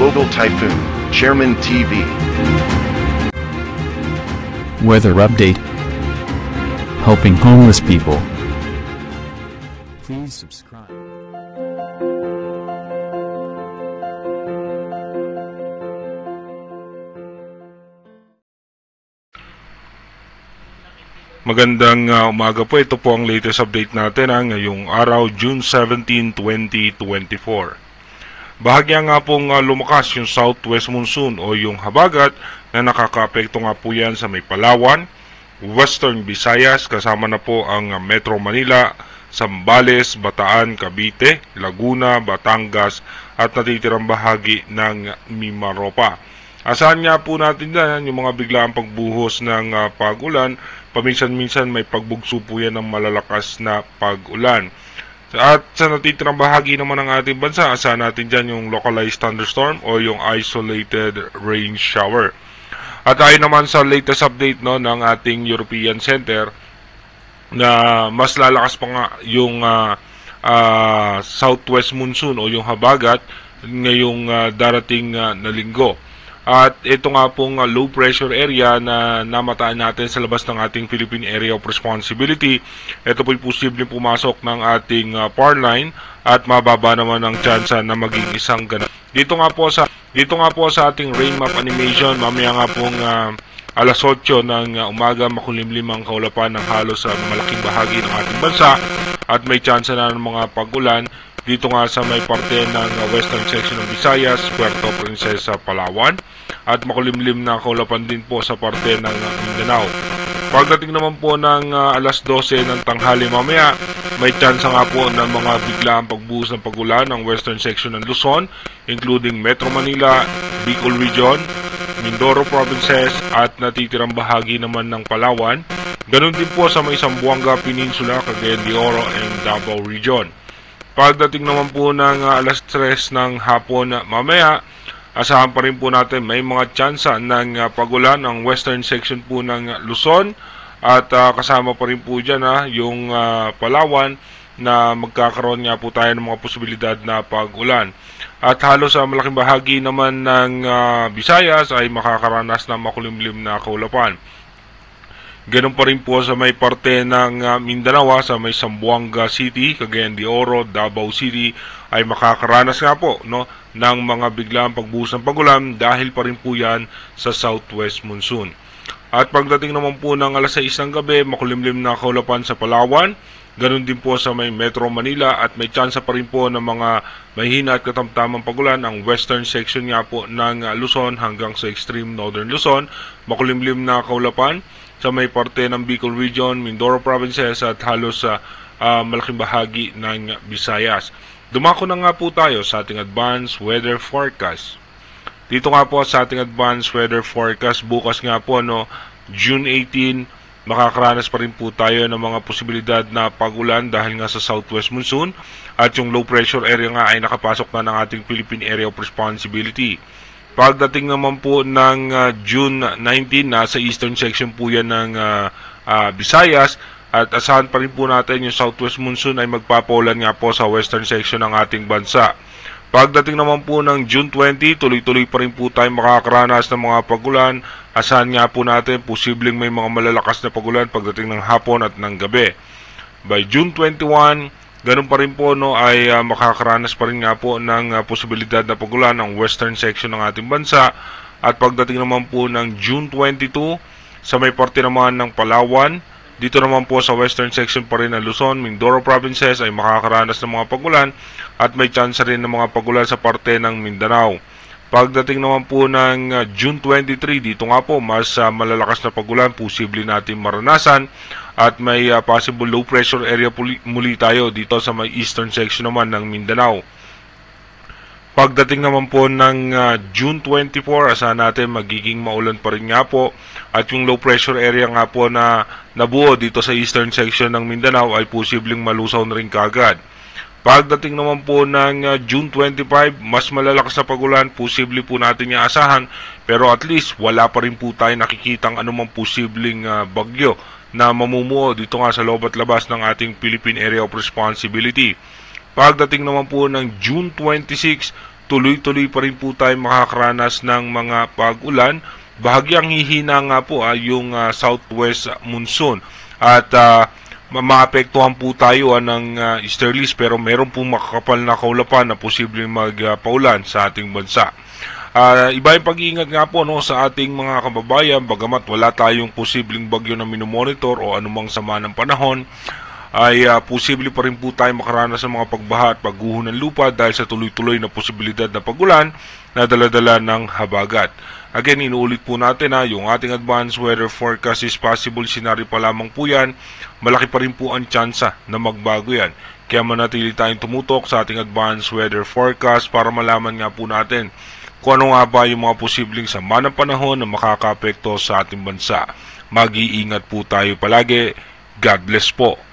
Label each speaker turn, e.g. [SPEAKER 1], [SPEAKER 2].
[SPEAKER 1] Global Typhoon, Chairman TV.
[SPEAKER 2] Weather update. Helping homeless people. Please subscribe.
[SPEAKER 3] Magandang umaga po. Ito po ang latest update natin ngayong araw, June 17, 2024. Bahagya nga pong lumakas yung southwest monsoon o yung habagat na nakakaapekto nga po yan sa may Palawan, Western Visayas, kasama na po ang Metro Manila, Zambales, Bataan, Cavite, Laguna, Batangas at natitirang bahagi ng Mimaropa. Asahan nga po natin dyan yung mga biglaang pagbuhos ng pag-ulan. Paminsan-minsan may pagbugso po yan ng malalakas na pag-ulan. At sa natitirang bahagi naman ng ating bansa, asahan natin dyan yung localized thunderstorm o yung isolated rain shower. At ayon naman sa latest update ng ating European Center, na mas lalakas pa nga yung southwest monsoon o yung habagat ngayong darating na linggo. At ito nga pong low pressure area na namataan natin sa labas ng ating Philippine Area of Responsibility. Ito po'y posibleng pumasok ng ating power line at mababa naman ang tsansa na maging isang ganap. Dito nga po sa ating rain map animation, mamaya nga pong alas 8 ng umaga, makulimlim ang kaulapan ng halos sa malaking bahagi ng ating bansa at may tsansa na ng mga pag-ulan dito nga sa may parte ng western section ng Visayas, Puerto Princesa, Palawan, at makulimlim na kaulapan din po sa parte ng Mindanao. Pagdating naman po ng alas 12 ng tanghali mamaya, may tsansa nga po ng mga biglaang pagbuhos ng pag-ulan ng western section ng Luzon, including Metro Manila, Bicol Region, Mindoro Provinces at natitirang bahagi naman ng Palawan. Ganun din po sa may Zamboanga Peninsula, Cagayan de Oro and Davao Region. Pagdating naman po ng alas 3 ng hapon mamaya, asahan pa rin po natin may mga tsansa ng pag-ulan ng western section po ng Luzon at kasama pa rin po dyan yung Palawan na magkakaroon nga po tayo ng mga posibilidad na pag-ulan. At halos sa malaking bahagi naman ng Visayas ay makakaranas ng makulimlim na kaulapan. Ganun pa rin po sa may parte ng Mindanao, sa may Zamboanga City, Cagayan de Oro, Davao City ay makakaranas nga po ng mga biglaang pagbuhos ng pag-ulan dahil pa rin po yan sa southwest monsoon. At pagdating naman po ng alas 6 ng gabi, makulimlim na kaulapan sa Palawan. Ganun din po sa may Metro Manila at may tsansa pa rin po ng mga mahina at katamtamang pag-ulan ang western section nga po ng Luzon hanggang sa extreme northern Luzon. Makulimlim na kaulapan sa may parte ng Bicol Region, Mindoro Provinces at halos sa malaking bahagi ng Visayas. Dumako na nga po tayo sa ating advanced weather forecast. Dito nga po sa ating advanced weather forecast, bukas nga po June 18, makakaranas pa rin po tayo ng mga posibilidad na pag-ulan dahil nga sa southwest monsoon at yung low pressure area nga ay nakapasok na ng ating Philippine Area of Responsibility. Pagdating naman po ng June 19, nasa eastern section po yan ng Visayas at asahan pa rin po natin yung southwest monsoon ay magpapaulan nga po sa western section ng ating bansa. Pagdating naman po ng June 20, tuloy-tuloy pa rin po tayo makakaranas ng mga pag-ulan. Asahan nga po natin posibleng may mga malalakas na pag-ulan pagdating ng hapon at ng gabi. By June 21, ganun pa rin po ay makakaranas pa rin nga po ng posibilidad na pag-ulan ang western section ng ating bansa. At pagdating naman po ng June 22, sa may parte naman ng Palawan, dito naman po sa western section pa rin ng Luzon, Mindoro Provinces ay makakaranas ng mga pag-ulan at may chance rin ng mga pag-ulan sa parte ng Mindanao. Pagdating naman po ng June 23, dito nga po mas malalakas na pag-ulan posible natin maranasan at may possible low pressure area muli tayo dito sa may eastern section naman ng Mindanao. Pagdating naman po ng June 24, asahan natin magiging maulan pa rin nga po at yung low pressure area nga po na nabuo dito sa eastern section ng Mindanao ay posibleng malusaw na rin kagad. Pagdating naman po ng June 25, mas malalakas na pag-ulan, posible po natin yung asahan pero at least wala pa rin po tayo nakikitang anumang posibleng bagyo na mamumuo dito nga sa loob at labas ng ating Philippine Area of Responsibility. Pagdating naman po ng June 26, tuloy-tuloy pa rin po tayo makakaranas ng mga pag-ulan. Bahagyang hihina nga po yung southwest monsoon at maapektuhan po tayo ng easterlies, pero meron pong makakapal na kaulapan na posibleng magpaulan sa ating bansa. Iba yung pag-iingat nga po sa ating mga kababayan, bagamat wala tayong posibleng bagyo na minomonitor o anumang sama ng panahon, ay posible pa rin po tayo makaranas ng mga pagbaha at pagguho ng lupa dahil sa tuloy-tuloy na posibilidad na pagulan na dala-dala ng habagat. Again, inuulit po natin yung ating advanced weather forecast is possible scenario pa lamang po yan. Malaki pa rin po ang tsansa na magbago yan. Kaya manatili tayong tumutok sa ating advanced weather forecast para malaman nga po natin kung ano nga ba yung mga posibleng sama ng panahon na makakaapekto sa ating bansa. Mag-iingat po tayo palagi. God bless po.